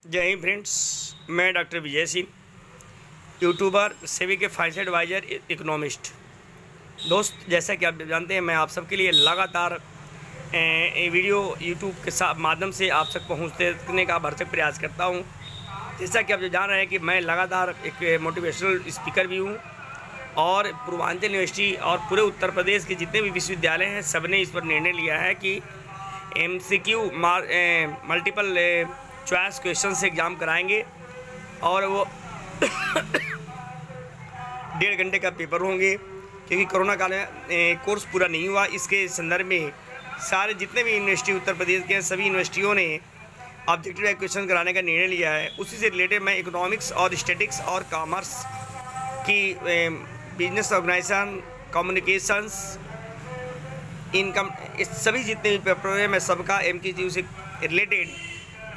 जय हिंद फ्रेंड्स, मैं doctor Vijay Singh, YouTuber, SEBI के फाइनेंशियल एडवाइज़र, इकोनॉमिस्ट। दोस्त, जैसा कि आप जानते हैं, मैं आप सबके लिए लगातार वीडियो यूट्यूब के माध्यम से आप तक पहुंचने का भरसक प्रयास करता हूं। जैसा कि आप जो जान रहे हैं कि मैं लगातार एक मोटिवेशनल स्पीकर भी हूं और पूर्वांचल यूनिवर्सिटी और पूरे उत्तर प्रदेश के जितने भी विश्वविद्यालय हैं, सब ने इस पर निर्णय लिया है कि MCQ मल्टीपल चॉइस क्वेश्चन से एग्ज़ाम कराएंगे और वो 1.5 घंटे का पेपर होंगे, क्योंकि कोरोना काल में कोर्स पूरा नहीं हुआ। इसके संदर्भ में सारे जितने भी यूनिवर्सिटी उत्तर प्रदेश के हैं, सभी यूनिवर्सिटियों ने ऑब्जेक्टिव क्वेश्चन कराने का निर्णय लिया है। उसी से रिलेटेड मैं इकोनॉमिक्स और स्टैटिक्स और कॉमर्स की बिजनेस ऑर्गेनाइजेशन, कम्युनिकेशंस, इनकम, इस सभी जितने भी पेपर हैं, मैं सबका MCQ से रिलेटेड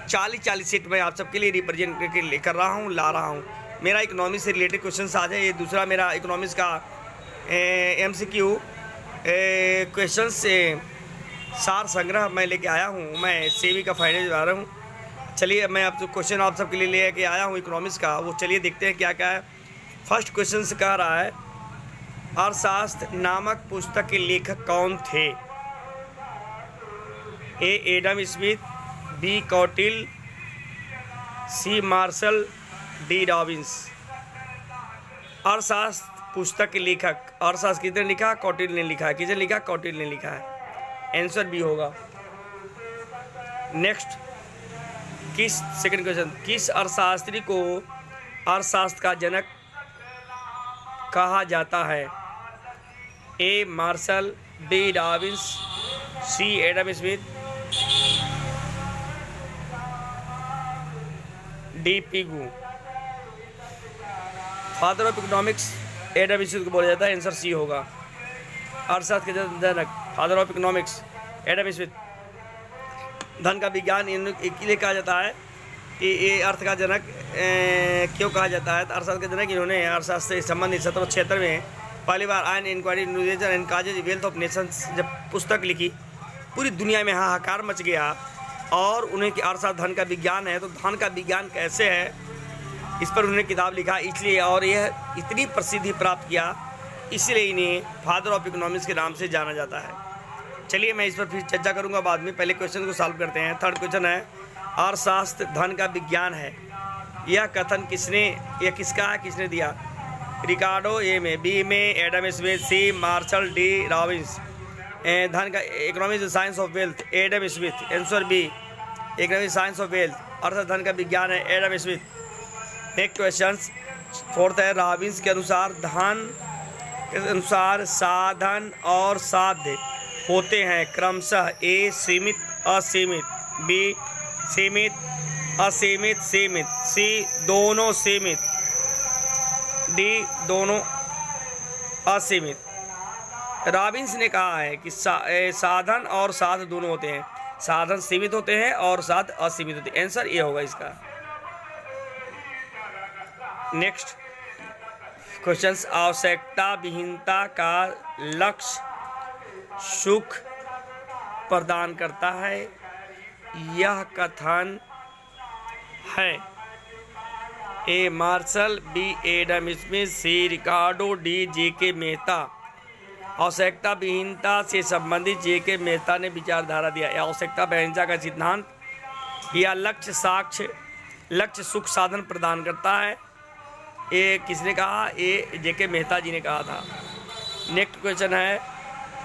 40 सेट मैं आप सबके लिए रिप्रेजेंट करके लेकर ला रहा हूँ। मेरा इकोनॉमिक्स से रिलेटेड क्वेश्चन आज है। ये दूसरा मेरा इकोनॉमिक्स का MCQ क्वेश्चन से सार संग्रह मैं लेके आया हूँ। मैं सेबी का फाइनेंस जा रहा हूँ। चलिए, मैं आप जो क्वेश्चन आप सबके लिए लेके आया हूँ इकोनॉमिक्स का, वो चलिए देखते हैं क्या क्या है। फर्स्ट क्वेश्चन से कह रहा है, अर्थशास्त्र नामक पुस्तक के लेखक कौन थे? A. Adam Smith, B. Kautilya, C. Marshall, D. Robbins. अर्थशास्त्र पुस्तक के लेखक, अर्थशास्त्र किसने लिखा? कौटिल्य ने लिखा है। किसने लिखा? कौटिल्य ने लिखा है। आंसर B होगा। नेक्स्ट, सेकंड क्वेश्चन, किस अर्थशास्त्री को अर्थशास्त्र का जनक कहा जाता है? A. Marshall, B. Robbins, C. Adam Smith, D. Pigou. Father of economics Adam Smith को बोला जाता है। आंसर C होगा। अर्थशास्त्र के जनक, father of economics Adam Smith. धन का विज्ञान इसीलिए कहा जाता है कि ये अर्थ का जनक क्यों कहा जाता है? तो अर्थशास्त्र के जनक इन्होंने अर्थशास्त्र से संबंधित 1776 में पहली बार आयन इंक्वायरी न्यूजेशन and causes wealth of nations जब पुस्तक लिखी, पूरी दुनिया में हाहाकार मच गया और उन्हें कि अर्थशास्त्र धन का विज्ञान है, तो धन का विज्ञान कैसे है, इस पर उन्होंने किताब लिखा इसलिए, और यह इतनी प्रसिद्धि प्राप्त किया, इसलिए इन्हें फादर ऑफ इकोनॉमिक्स के नाम से जाना जाता है। चलिए, मैं इस पर फिर चर्चा करूंगा बाद में। पहले क्वेश्चन को सॉल्व करते हैं। थर्ड क्वेश्चन है, अर्थशास्त्र धन का विज्ञान है, यह कथन किसका है, किसने दिया? रिकार्डो A में, B में Adam Smith, C Marshall, D Robbins. धन का economics science of wealth Adam Smith. Answer B, economics science of wealth, अर्थात धन का विज्ञान है, Adam Smith. Next question fourth है, रॉबिन्स के अनुसार धन के अनुसार साधन और साध्य होते हैं क्रमशः A सीमित असीमित, B सीमित असीमित सीमित, C दोनों सीमित, D दोनों असीमित। रॉबिन्स ने कहा है कि साधन और साध्य दोनों होते हैं, साधन सीमित होते हैं और साध्य असीमित होते हैं। आंसर ये होगा इसका। नेक्स्ट क्वेश्चन, आवश्यकता विहीनता का लक्ष्य सुख प्रदान करता है, यह कथन है? A Marshall, B Adam Smith, C Ricardo, D J.K. Mehta. आवश्यकता विहीनता से संबंधित J.K. मेहता ने विचारधारा दिया। आवश्यकता विहीनता का सिद्धांत या लक्ष्य सुख साधन प्रदान करता है, ये किसने कहा? ये J.K. मेहता जी ने कहा था। नेक्स्ट क्वेश्चन है,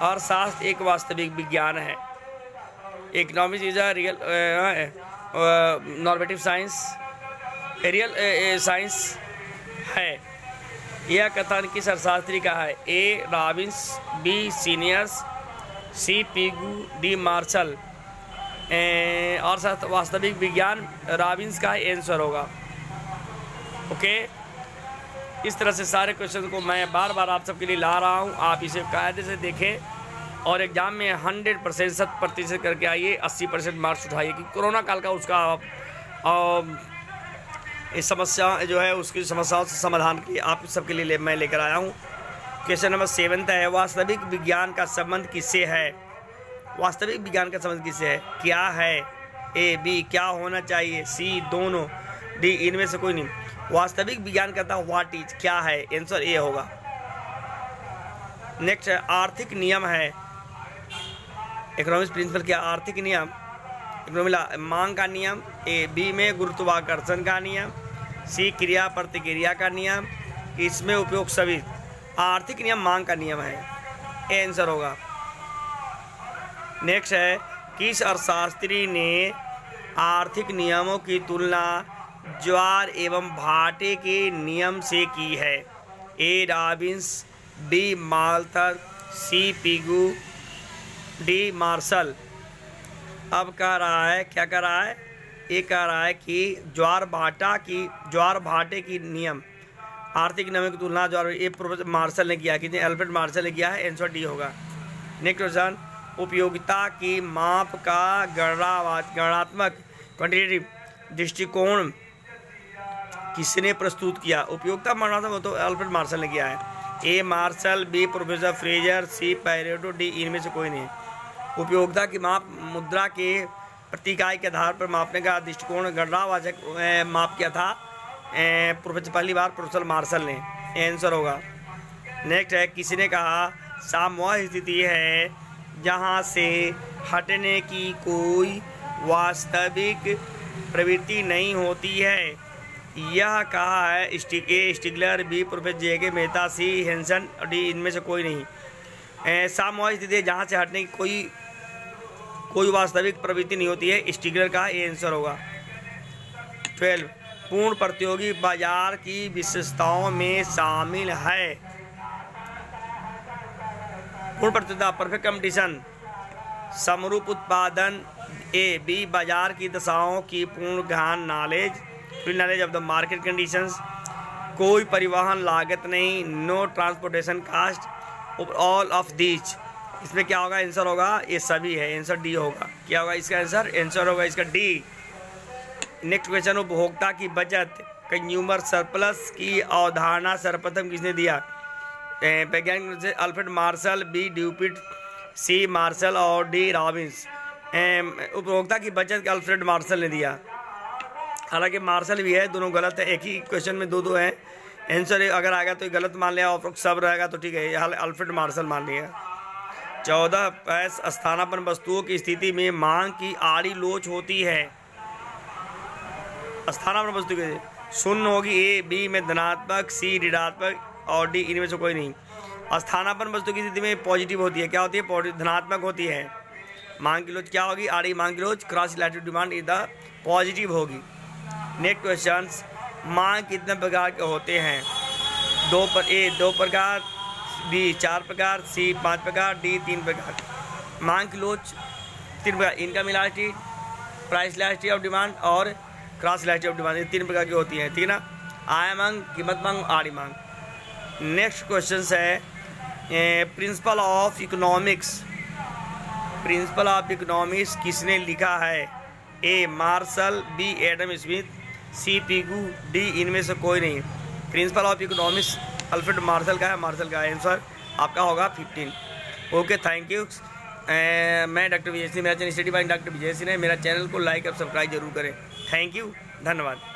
अर्थशास्त्र एक वास्तविक विज्ञान है, economics is a real normative science, real science है, यह कथन किस अर्थशास्त्री का है? A Robbins, B Seniors, C Pigou, D Marshall. अर्थशास्त्र वास्तविक विज्ञान रॉबिन्स का आंसर होगा। ओके, इस तरह से सारे क्वेश्चन को मैं बार बार आप सबके लिए ला रहा हूँ। आप इसे कायदे से देखें और एग्ज़ाम में 100% 100% करके आइए, 80% मार्क्स उठाइए। कि कोरोना काल का उसका इस समस्या जो है, उसकी समस्याओं से समाधान के लिए आप सबके लिए मैं लेकर आया हूँ। क्वेश्चन नंबर 7 है, वास्तविक विज्ञान का संबंध किससे है? वास्तविक विज्ञान का संबंध किससे है? क्या है? ए बी क्या होना चाहिए, सी दोनों, डी इनमें से कोई नहीं। वास्तविक विज्ञान कहता है व्हाट इज क्या है, आंसर ए होगा। नेक्स्ट है आर्थिक नियम है, इकोनॉमिक्स प्रिंसिपल क्या, आर्थिक नियम, इकोनॉमिक मांग का नियम, ए बी में गुरुत्वाकर्षण का नियम, सी क्रिया प्रतिक्रिया का नियम, इसमें उपयोग सभी। आर्थिक नियम मांग का नियम है, ए आंसर होगा। नेक्स्ट है किस अर्थशास्त्री ने आर्थिक नियमों की तुलना ज्वार एवं भाटे के नियम से की है, ए रॉबिन्स, बी माल्थर, सी पिगू, डी मार्शल। अब कह रहा है, क्या कह रहा है, ये कह रहा है कि ज्वार भाटे की नियम, आर्थिक नियमों की तुलना ज्वार, ये प्रोफेसर मार्शल ने किया, कितने अल्फ्रेड मार्शल ने किया है, आंसर डी होगा। नेक्स्ट क्वेश्चन, उपयोगिता की माप का गणनात्मक क्वांटिटेटिव दृष्टिकोण किसने प्रस्तुत किया, उपयोगिता मापनात्मक वो तो अल्फ्रेड मार्शल ने किया है, ए मार्शल, बी प्रोफेसर फ्रेजर, सी पैरेटो, डी इनमें से कोई नहीं। उपयोगिता की माप मुद्रा के प्रति इकाई के आधार पर मापने का दृष्टिकोण गणनावाचक माप किया था प्रोफेसर, पहली बार प्रोफेसर मार्शल ने, आंसर होगा। नेक्स्ट है किसने कहा साम्य वह स्थिति है जहाँ से हटने की कोई वास्तविक प्रवृत्ति नहीं होती है, यह कहा है स्टिगलर, बी प्रोफेसर जे के मेहता, सी हेंसन, डी इनमें से कोई नहीं। साम्य स्थिति है जहाँ से हटने की कोई वास्तविक प्रवृत्ति नहीं होती है, स्टिगलर का, ये आंसर होगा। 12 पूर्ण प्रतियोगी बाजार की विशेषताओं में शामिल है, पूर्ण प्रतियोगिता परफेक्ट कंपटीशन, समरूप उत्पादन, ए बी बाजार की दशाओं की पूर्ण ज्ञान knowledge of the market conditions, कोई परिवहन लागत नहीं, no transportation cost, all of these. इसमें क्या होगा, आंसर होगा ये सभी है, आंसर डी होगा। क्या होगा इसका आंसर, आंसर होगा इसका डी। नेक्स्ट क्वेश्चन, उपभोक्ता की बचत कंज्यूमर सरप्लस की अवधारणा सर्वप्रथम किसने दिया, वैज्ञानिक से अल्फ्रेड मार्शल, बी ड्यूपिट, सी मार्शल और डी रॉबिन्स। उपभोक्ता की बचत का अल्फ्रेड मार्शल ने दिया, हालांकि मार्शल भी है, दोनों गलत है, एक ही क्वेश्चन में दो हैं आंसर, अगर आएगा तो गलत मान लिया और सब रहेगा तो ठीक है, अल्फ्रेड मार्शल मान लिया। 14 स्थानापन्न वस्तुओं की स्थिति में मांग की आड़ी लोच होती है, स्थानापन्न वस्तु के शून्य होगी, ए बी में धनात्मक, सी ऋणात्मक और डी इनमें से कोई नहीं। स्थानापन्न वस्तु की स्थिति में पॉजिटिव होती है, क्या होती है, धनात्मक होती है। मांग की लोच क्या होगी, आड़ी मांग की लोच, क्रॉस रिलेटिव डिमांड इधर पॉजिटिव होगी। नेक्स्ट क्वेश्चन, मांग कितने प्रकार के होते हैं, दो प्रकार, बी 4 प्रकार, सी 5 प्रकार, डी 3 प्रकार। मांग की लोच 3 प्रकार, income elasticity, price elasticity of demand और क्रॉस इलास्टिसिटी ऑफ डिमांड, ये 3 प्रकार की होती हैं, ठीक है ना, आय मांग, कीमत मांग, आड़ी मांग। नेक्स्ट क्वेश्चन है principle of economics, principle of economics किसने लिखा है, ए मार्शल, बी एडम स्मिथ, सी पिगू, डी इनमें से कोई नहीं। Principle of economics Alfred Marshall का है, मार्शल का आंसर आपका होगा 15। Okay, thank you. मैं डॉक्टर विजय सिंह, मेरा channel study by doctor Vijay Singh है, मेरा चैनल को लाइक और सब्सक्राइब जरूर करें। थैंक यू, धन्यवाद।